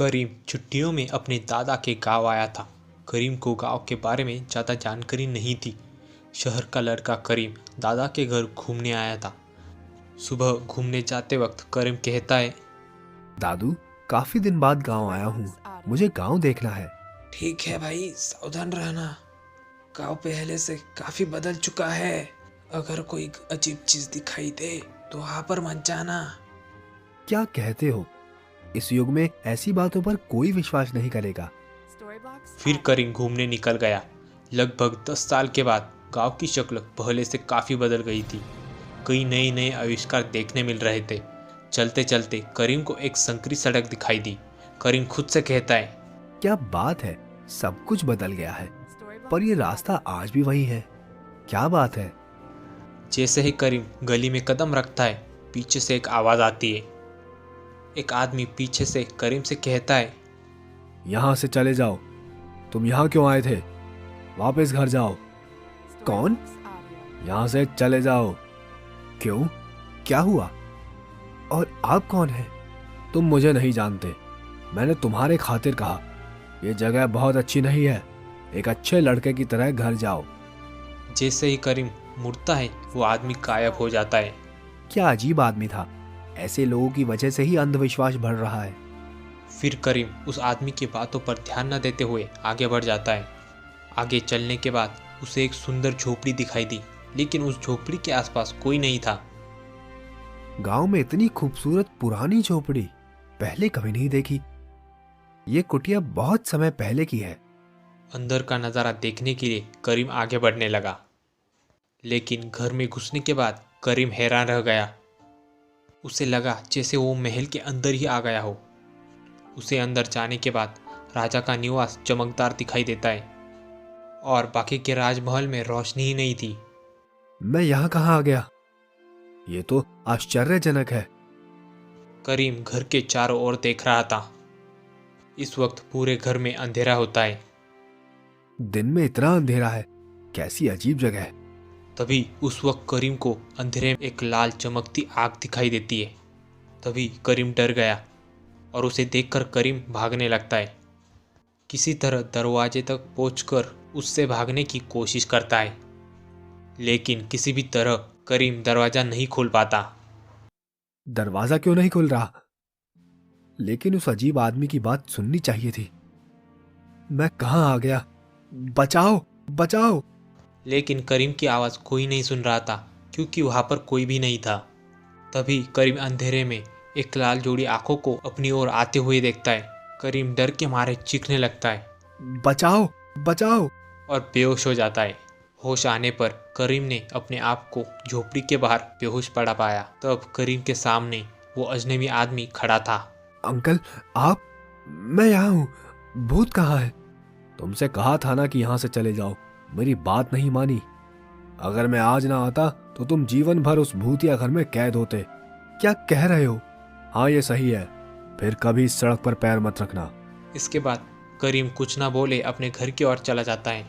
करीम छुट्टियों में अपने दादा के गांव आया था। करीम को गांव के बारे में ज़्यादा जानकारी नहीं थी। शहर का लड़का करीम दादा के घर घूमने आया था। सुबह घूमने जाते वक्त करीम कहता है, दादू, काफी दिन बाद गांव आया हूँ, मुझे गांव देखना है। ठीक है भाई, सावधान रहना। गांव पहले से काफी बदल चुका है। अगर कोई अजीब चीज दिखाई दे तो वहां पर मत जाना। क्या कहते हो? इस युग में ऐसी बातों पर कोई विश्वास नहीं करेगा। फिर करीम घूमने निकल गया। लगभग 10 साल के बाद गांव की शक्ल पहले से काफ़ी बदल गई थी। कई नए नए आविष्कार देखने मिल रहे थे। चलते चलते करीम को एक संकरी सड़क दिखाई दी। करीम खुद से कहता है, क्या बात है, सब कुछ बदल गया है, पर ये रास्ता आज भी वही है। क्या बात है? जैसे ही करीम गली में कदम रखता है, पीछे से एक आवाज़ आती है। एक आदमी पीछे से करीम से कहता है, यहाँ से चले जाओ। तुम यहाँ क्यों आए थे? वापस घर जाओ। कौन? यहाँ से चले जाओ। क्यों? क्या हुआ? और आप कौन हैं? तुम मुझे नहीं जानते। मैंने तुम्हारे खातिर कहा, ये जगह बहुत अच्छी नहीं है। एक अच्छे लड़के की तरह घर जाओ। जैसे ही करीम मुड़ता है, वो आदमी गायब हो जाता है। क्या अजीब आदमी था। ऐसे लोगों की वजह से ही अंधविश्वास बढ़ रहा है। फिर करीम उस आदमी की बातों पर ध्यान न देते हुए आगे बढ़ जाता है। आगे चलने के बाद उसे एक सुंदर झोपड़ी दिखाई दी, लेकिन उस झोपड़ी के आसपास कोई नहीं था। गांव में इतनी खूबसूरत पुरानी झोपड़ी पहले कभी नहीं देखी। ये कुटिया बहुत समय पहले की है। अंदर का नज़ारा देखने के लिए करीम आगे बढ़ने लगा, लेकिन घर में घुसने के बाद करीम हैरान रह गया। उसे लगा जैसे वो महल के अंदर ही आ गया हो। उसे अंदर जाने के बाद राजा का निवास चमकदार दिखाई देता है और बाकी के राजमहल में रोशनी ही नहीं थी। मैं यहाँ कहाँ आ गया? ये तो आश्चर्यजनक है। करीम घर के चारों ओर देख रहा था। इस वक्त पूरे घर में अंधेरा होता है। दिन में इतना अंधेरा है, कैसी अजीब जगह है। तभी उस वक्त करीम को अंधेरे में एक लाल चमकती आग दिखाई देती है। तभी करीम डर गया और उसे देखकर करीम भागने लगता है। किसी तरह दरवाजे तक पहुंचकर उससे भागने की कोशिश करता है, लेकिन किसी भी तरह करीम दरवाज़ा नहीं खोल पाता। दरवाजा क्यों नहीं खुल रहा? लेकिन उस अजीब आदमी की बात सुननी चाहिए थी। मैं कहाँ आ गया? बचाओ, बचाओ। लेकिन करीम की आवाज़ कोई नहीं सुन रहा था, क्योंकि वहाँ पर कोई भी नहीं था। तभी करीम अंधेरे में एक लाल जोड़ी आंखों को अपनी ओर आते हुए देखता है। करीम डर के मारे चीखने लगता है बचाओ, बचाओ। और बेहोश हो जाता है। होश आने पर करीम ने अपने आप को झोपड़ी के बाहर बेहोश पड़ा पाया। तब करीम के सामने वो अजनबी आदमी खड़ा था। अंकल, आप? मैं यहाँ हूँ। भूत कहाँ है? तुमसे कहा था ना कि यहाँ से चले जाओ। मेरी बात नहीं मानी। अगर मैं आज ना आता तो तुम जीवन भर उस भूतिया घर में कैद होते। क्या कह रहे हो? हाँ, ये सही है। फिर कभी इस सड़क पर पैर मत रखना। इसके बाद करीम कुछ ना बोले अपने घर की ओर चला जाता है।